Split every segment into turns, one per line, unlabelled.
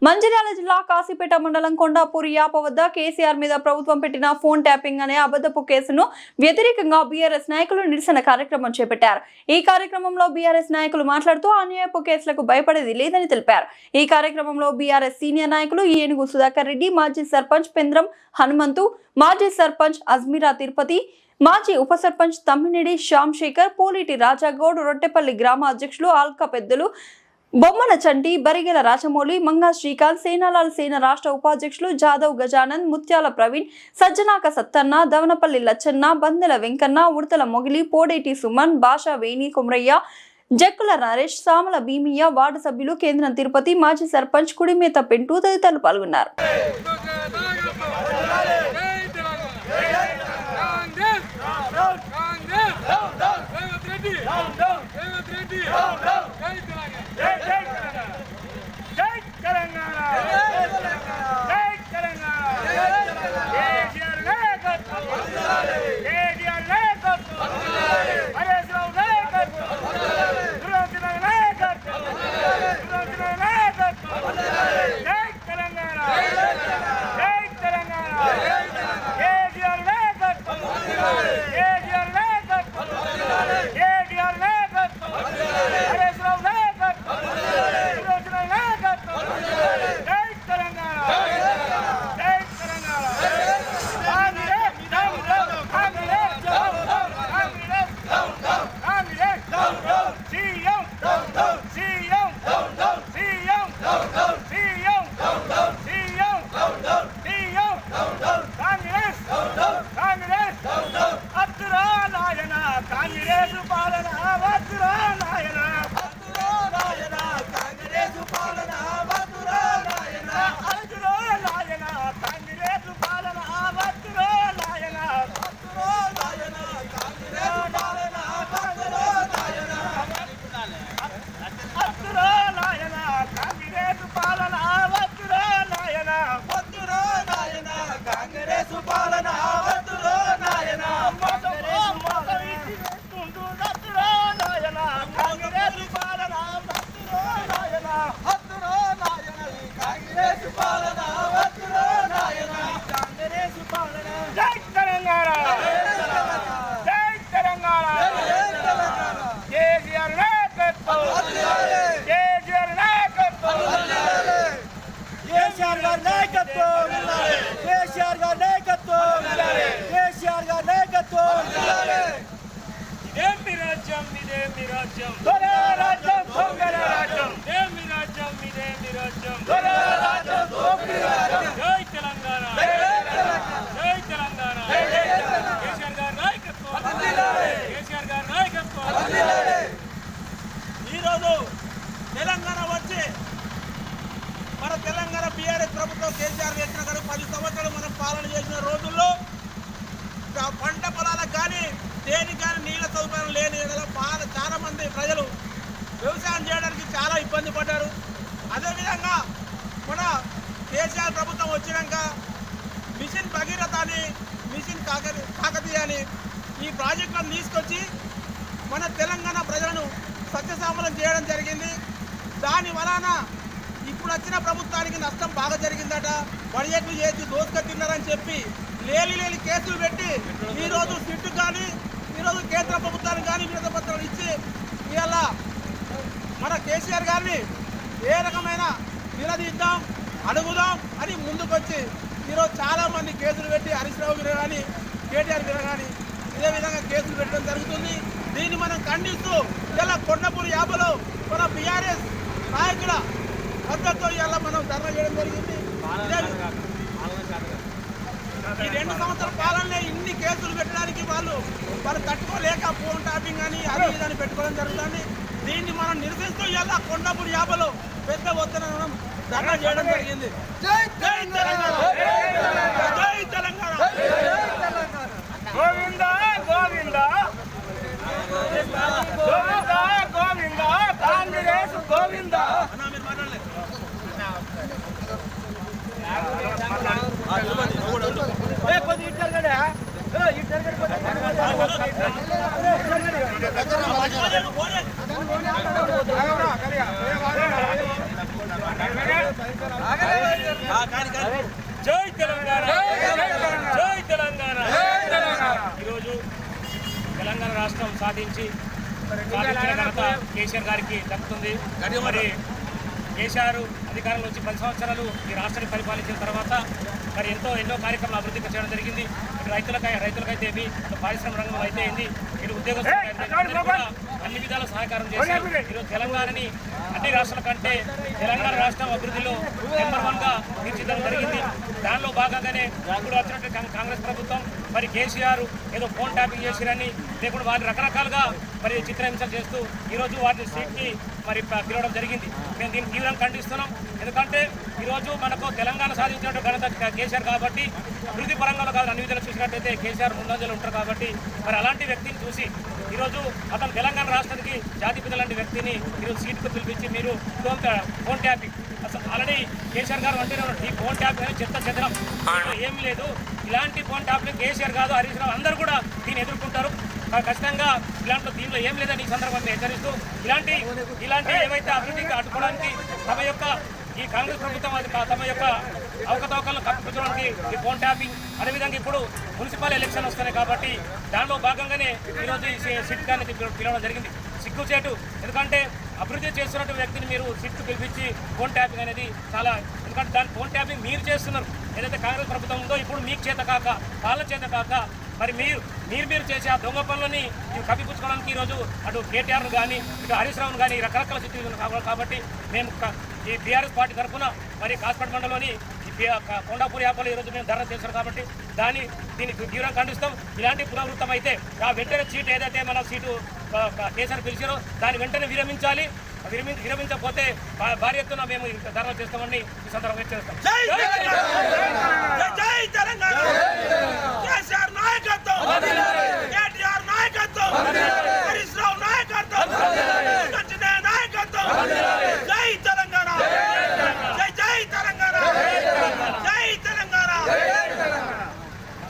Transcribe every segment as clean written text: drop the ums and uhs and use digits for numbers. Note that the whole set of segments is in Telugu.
మంచిర్యాల జిల్లా కాశీపేట మండలం కొండాపూర్ యాప వద్ద కేసీఆర్ మీద ప్రభుత్వం పెట్టిన ఫోన్ ట్యాపింగ్ అనే అబద్ధపు కేసును వ్యతిరేకంగా బీఆర్ఎస్ నాయకులు నిరసన కార్యక్రమం చేపట్టారు. ఈ కార్యక్రమంలో బీఆర్ఎస్ నాయకులు మాట్లాడుతూ అన్యాయపు కేసులకు భయపడేది లేదని తెలిపారు. ఈ కార్యక్రమంలో బీఆర్ఎస్ సీనియర్ నాయకులు ఏనుగు సుధాకర్ రెడ్డి, మాజీ సర్పంచ్ పెంద్రం హనుమంతు, మాజీ సర్పంచ్ అజ్మీరా తిరుపతి, మాజీ ఉప సర్పంచ్ తమ్మినేడి శ్యామ్ శేఖర్, పోలీటి రాజాగౌడ్, రొట్టెపల్లి గ్రామ అధ్యక్షులు ఆల్కా పెద్దలు, బొమ్మన చంటి, బరిగెల రాజమౌళి, మంగా శ్రీకాంత్, సేనాలాల్ సేన రాష్ట్ర ఉపాధ్యక్షులు జాదవ్ గజానంద్, ముత్యాల ప్రవీణ్, సజ్జనాక సత్తన్న, దవనపల్లి లచ్చన్న, బందెల వెంకన్న, ఉడతల మొగిలి, పోడేటి సుమన్, భాషా వేణి కుమ్రయ్య, జక్కుల నరేష్, సామల భీమియ్య, వార్డు సభ్యులు కేంద్రం తిరుపతి, మాజీ సర్పంచ్ కుడిమేత పెంటు తదితరులు పాల్గొన్నారు.
తెలంగాణ వచ్చి మన తెలంగాణ బీఆర్ఎస్ ప్రభుత్వం కేసీఆర్ వేసిన 10 సంవత్సరాలు మనం పాలన చేసిన రోజుల్లో పంట పొలాలకు కానీ దేనికి కానీ నీళ్ళ సదుపాయం లేని చాలా మంది ప్రజలు వ్యవసాయం చేయడానికి చాలా ఇబ్బంది పడ్డారు. అదేవిధంగా మన కేసీఆర్ ప్రభుత్వం వచ్చినాక మిషన్ భగీరథ అని, మిషన్ కాకతీయ అని ఈ ప్రాజెక్టులను తీసుకొచ్చి మన తెలంగాణ ప్రజలను సత్యసామలం చేయడం జరిగింది. దాని వలన ఇప్పుడు వచ్చిన ప్రభుత్వానికి నష్టం బాగా జరిగిందట. బడ్జెట్లు చేసి దోసుక తిన్నారని చెప్పి లేని కేసులు పెట్టి ఈరోజు సిట్టు కానీ ఈరోజు కేంద్ర ప్రభుత్వానికి కానీ వినతి పత్రాలు ఇచ్చి ఇవాళ మన కేసీఆర్ గారిని ఏ రకమైన నిలదీద్దాం, అడుగుదాం అని ముందుకొచ్చి ఈరోజు చాలామంది కేసులు పెట్టి హరీష్ రావు మీద కానీ కేటీఆర్ మీద కానీ ఇదే విధంగా కేసులు పెట్టడం జరుగుతుంది. దీన్ని మనం ఖండిస్తూ ఇలా కొండపూర్ యాభలో మన బీఆర్ఎస్ నాయకుల మద్దతుతో ఇలా మనం ధర్నా చేయడం జరిగింది. ఈ 2 సంవత్సరాల పాలనలో ఇన్ని కేసులు పెట్టడానికి వాళ్ళు తట్టుకోలేక ఫోన్ ట్యాపింగ్ అని అది ఇదని పెట్టుకోవడం జరుగుతుంది. దీన్ని మనం నిరసిస్తూ ఇలా కొండపూర్ యాభలో పెద్ద ఒత్తిడి మనం ధర్నా చేయడం జరిగింది. జై తెలంగాణ, జై తెలంగాణ, గోవింద గోవింద గోవింద గోవింద కాంగ్రెస్ గోవింద. కొద్దిగా
జై తెలంగాణ, జై తెలంగాణ. ఈరోజు తెలంగాణ రాష్ట్రం సాధించిన ఘనత కేసీఆర్ గారికి దక్కుతుంది. మరి కేసీఆర్ అధికారంలో వచ్చి 10 సంవత్సరాలు ఈ రాష్ట్రాన్ని పరిపాలించిన తర్వాత మరి ఎన్నో కార్యక్రమాలు అభివృద్ధి చేయడం జరిగింది. ఇటు రైతులకైతే ఏమి, పారిశ్రామిక రంగం అయితే ఏంది, ఇటు ఉద్యోగస్తులు కూడా అన్ని విధాల సహకారం చేసి ఈరోజు తెలంగాణని అన్ని రాష్ట్రాల కంటే తెలంగాణ రాష్ట్రం అభివృద్ధిలో నెంబర్ 1గా తీర్చిదిద్దడం జరిగింది. దానిలో భాగంగానే ఇప్పుడు వచ్చినట్టు కాంగ్రెస్ ప్రభుత్వం మరి కేసీఆర్ ఏదో ఫోన్ ట్యాపింగ్ చేసిరని లేకుండా వారిని రకరకాలుగా మరి చిత్రహింసలు చేస్తూ ఈరోజు వారిని సీట్కి మరి పిలవడం జరిగింది. మేము దీన్ని తీవ్రంగా ఖండిస్తున్నాం. ఎందుకంటే ఈరోజు మనకు తెలంగాణ సాధించినట్టు ఘనత కేసీఆర్ కాబట్టి అభివృద్ధి పరంగా కాదు అన్ని విధాలు చూసినట్టయితే కేసీఆర్ ముందంజలు ఉంటారు కాబట్టి మరి అలాంటి వ్యక్తిని చూసి ఈరోజు అతను తెలంగాణ రాష్ట్రానికి జాతిపిత లాంటి వ్యక్తిని ఈరోజు సీట్కు పిలిపించి మీరు ఫోన్ ట్యాపింగ్ అసలు ఆల్రెడీ కేసీఆర్ గారు అంటే ఈ ఫోన్ ట్యాపింగ్ అని చెత్తరం ఏం లేదు. ఇలాంటి ఫోన్ ట్యాపింగ్ కేసీఆర్ కాదు హరీష్ రావు అందరూ కూడా దీన్ని ఎదుర్కొంటారు. ఖచ్చితంగా దీనిలో ఏం లేదని ఈ సందర్భంగా హెచ్చరిస్తూ ఇలాంటి ఏవైతే అభివృద్ధికి అడ్డుకోవడానికి ఈ కాంగ్రెస్ ప్రభుత్వం తమ యొక్క అవకతవకలను కప్పిపుచ్చడానికి ఈ ఫోన్ ట్యాపింగ్ అదేవిధంగా ఇప్పుడు మున్సిపల్ ఎలక్షన్ వస్తున్నాయి కాబట్టి దానిలో భాగంగానే ఈరోజు ఈ సిట్ గారిని పిలవడం జరిగింది. సిగ్గుచేటు. ఎందుకంటే అభివృద్ధి చేస్తున్న వ్యక్తిని మీరు సిట్కు పిలిపించి ఫోన్ ట్యాపింగ్ అనేది చాలా, ఎందుకంటే దాని ఫోన్ ట్యాపింగ్ మీరు చేస్తున్నారు. ఏదైతే కాంగ్రెస్ ప్రభుత్వం ఉందో ఇప్పుడు మీకు చేత కాక వాళ్ళ చేత కాక మరి మీరు చేసే ఆ దొంగ పనులని కప్పిపుచ్చుకోవడానికి ఈరోజు అటు కేటీఆర్ను కానీ ఇటు హరీష్ రావును కానీ రకరకాల సిచ్యువేషన్ కాబట్టి మేము ఈ బీఆర్ఎస్ పార్టీ తరఫున మరి కాస్పేట మండలంలోని కొండాపూర్ యాపలో ఈరోజు మేము ధర్నా చేశారు కాబట్టి దీన్ని తీవ్రంగా ఖండిస్తాం. ఇలాంటి పునరావృతం అయితే ఆ వెంటనే సీటు ఏదైతే మన సీటు కేసీఆర్ పిలిచారో దాన్ని వెంటనే విరమించాలి. విరమించకపోతే భారీ ఎత్తున మేము ధర్నా చేస్తామని ఈ సందర్భంగా చేస్తాం.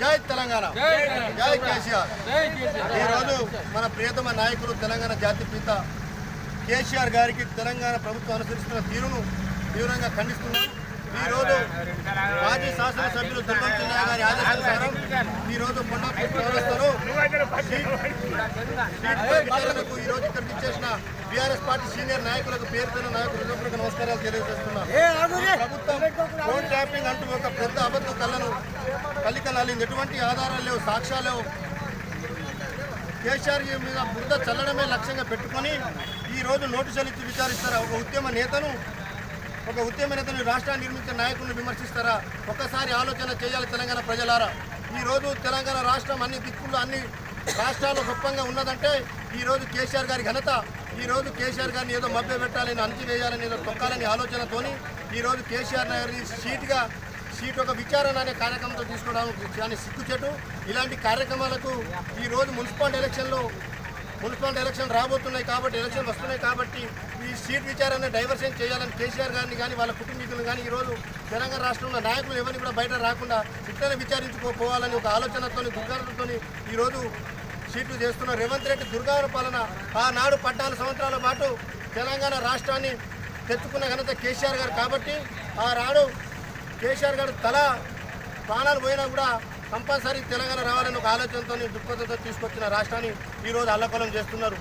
జై తెలంగాణ, జై కేసీఆర్. ఈరోజు మన ప్రియతమ నాయకులు తెలంగాణ జాతిపిత కేసీఆర్ గారికి తెలంగాణ ప్రభుత్వం అనుసరిస్తున్న తీరును తీవ్రంగా ఖండిస్తున్నాం. ఈరోజు మాజీ శాసనసభ్యులు దుర్గం చిన్నయ్య గారి ఆదేశానుసారం ఈరోజు కొండాపూర్ వ్యవస్థలో విచారణకు ఈరోజు ఇక్కడికి ఇచ్చేసిన బీఆర్ఎస్ పార్టీ సీనియర్ నాయకులకు పేరుతున్న నాయకులకు నమస్కారాలు తెలియజేస్తున్నాం. ప్రభుత్వం ఫోన్ ట్యాపింగ్ అంటూ ఒక పెద్ద అబద్ధ కల్లికలాలింది. ఎటువంటి ఆధారాలు లేవు, సాక్ష్యాలు లేవు. కేసీఆర్ మీద బురద చల్లడమే లక్ష్యంగా పెట్టుకొని ఈరోజు నోటీసులు ఇచ్చి విచారిస్తారా? ఒక ఉద్యమ నేతను రాష్ట్రాన్ని నిర్మించిన నాయకులను విమర్శిస్తారా? ఒక్కసారి ఆలోచన చేయాలి తెలంగాణ ప్రజలారా. ఈరోజు తెలంగాణ రాష్ట్రం అన్ని దిక్కుల్లో అన్ని రాష్ట్రాలు గొప్పంగా ఉన్నదంటే ఈరోజు కేసీఆర్ గారి ఘనత. ఈరోజు కేసీఆర్ గారిని ఏదో మభ్య పెట్టాలని అణచివేయాలని ఏదో తొక్కాలని ఆలోచనతోని ఈరోజు కేసీఆర్ గారిని సీట్ ఒక విచారణ అనే కార్యక్రమంతో తీసుకోవడానికి చాలా సిగ్గుచేటు. ఇలాంటి కార్యక్రమాలకు ఈరోజు మున్సిపల్ ఎలక్షన్ రాబోతున్నాయి కాబట్టి ఎలక్షన్ వస్తున్నాయి కాబట్టి ఈ సీట్ విచారణ డైవర్షన్ చేయాలని కేసీఆర్ గారిని కానీ వాళ్ళ కుటుంబీకులను కానీ ఈరోజు తెలంగాణ రాష్ట్రంలో నాయకులు ఎవరిని కూడా బయట రాకుండా ఇట్లనే విచారించుకోవాలని ఒక ఆలోచనతో దుర్గాలతో ఈరోజు సీట్లు చేస్తున్న రేవంత్ రెడ్డి దుర్గాల పాలన ఆనాడు 14 సంవత్సరాల పాటు తెలంగాణ రాష్ట్రాన్ని తెచ్చుకున్న ఘనత కేసీఆర్ గారు కాబట్టి ఆనాడు కేసీఆర్ గారు ప్రాణాలు పోయినా కూడా కంపల్సరీ తెలంగాణ రావాలని ఒక ఆలోచనతో దృక్పథంతో తీసుకొచ్చిన రాష్ట్రాన్ని ఈరోజు అల్లకలం చేస్తున్నారు.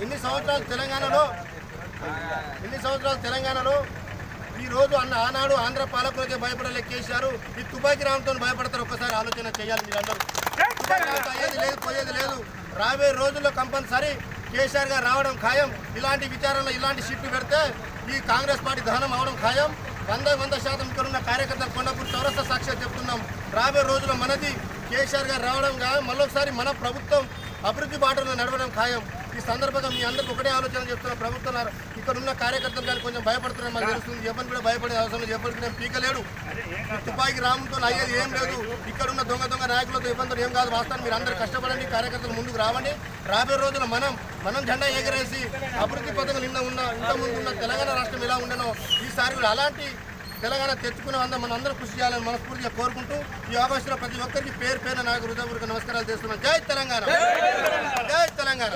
ఇన్ని సంవత్సరాలు తెలంగాణలో ఈరోజు ఆనాడు ఆంధ్ర పాలకులకే భయపడలే కేసీఆర్ ఈ తుపాకీ రావడంతో భయపడతారు. ఒక్కసారి ఆలోచన చేయాలి మీరందరూ. అయ్యేది లేదు, పోయేది లేదు. రాబోయే రోజుల్లో కంపల్సరీ కేసీఆర్ గారు రావడం ఖాయం. ఇలాంటి విచారణలో ఇలాంటి సీట్లు పెడితే ఈ కాంగ్రెస్ పార్టీ దహనం అవడం ఖాయం. 100% ఇక్కడ ఉన్న కార్యకర్తలు కొండాపూర్ చౌరస్తా సాక్షి చెప్తున్నాం. రాబోయే రోజుల్లో మనది కేసీఆర్ గారు రావడం ఖాయం. మళ్ళొకసారి మన ప్రభుత్వం అభివృద్ధి బాటలో నడవడం ఖాయం. ఈ సందర్భంగా మీ అందరికీ ఒకటే ఆలోచన చెప్తున్నా. ప్రభుత్వం ఇక్కడ ఉన్న కార్యకర్తలు కానీ కొంచెం భయపడుతున్నారు. మనకు తెలుస్తుంది. ఎవరిని కూడా భయపడే అవసరం లేదు. ఎవరికి నేను పీకలేడు. తుపాకి రాముతో అయ్యేది ఏం లేదు. ఇక్కడ ఉన్న దొంగ నాయకులతో ఇబ్బందులు ఏం కాదు. వాస్తవాన్ని మీరు అందరూ కష్టపడండి, కార్యకర్తలు ముందుకు రావండి. రాబోయే రోజున మనం జెండా ఎగరేసి అభివృద్ధి పథకం ఇంతకుముందు ఉన్న తెలంగాణ రాష్ట్రం ఎలా ఉండనో ఈసారి కూడా అలాంటి తెలంగాణ తెచ్చుకునే మనం అందరూ కృషి చేయాలని మనస్ఫూర్తిగా కోరుకుంటూ ఈ అవకాశంలో ప్రతి ఒక్కరికి పేరు నాకు హృదయపూర్వక నమస్కారాలు చేస్తున్నాను. జై తెలంగాణ, జై తెలంగాణ.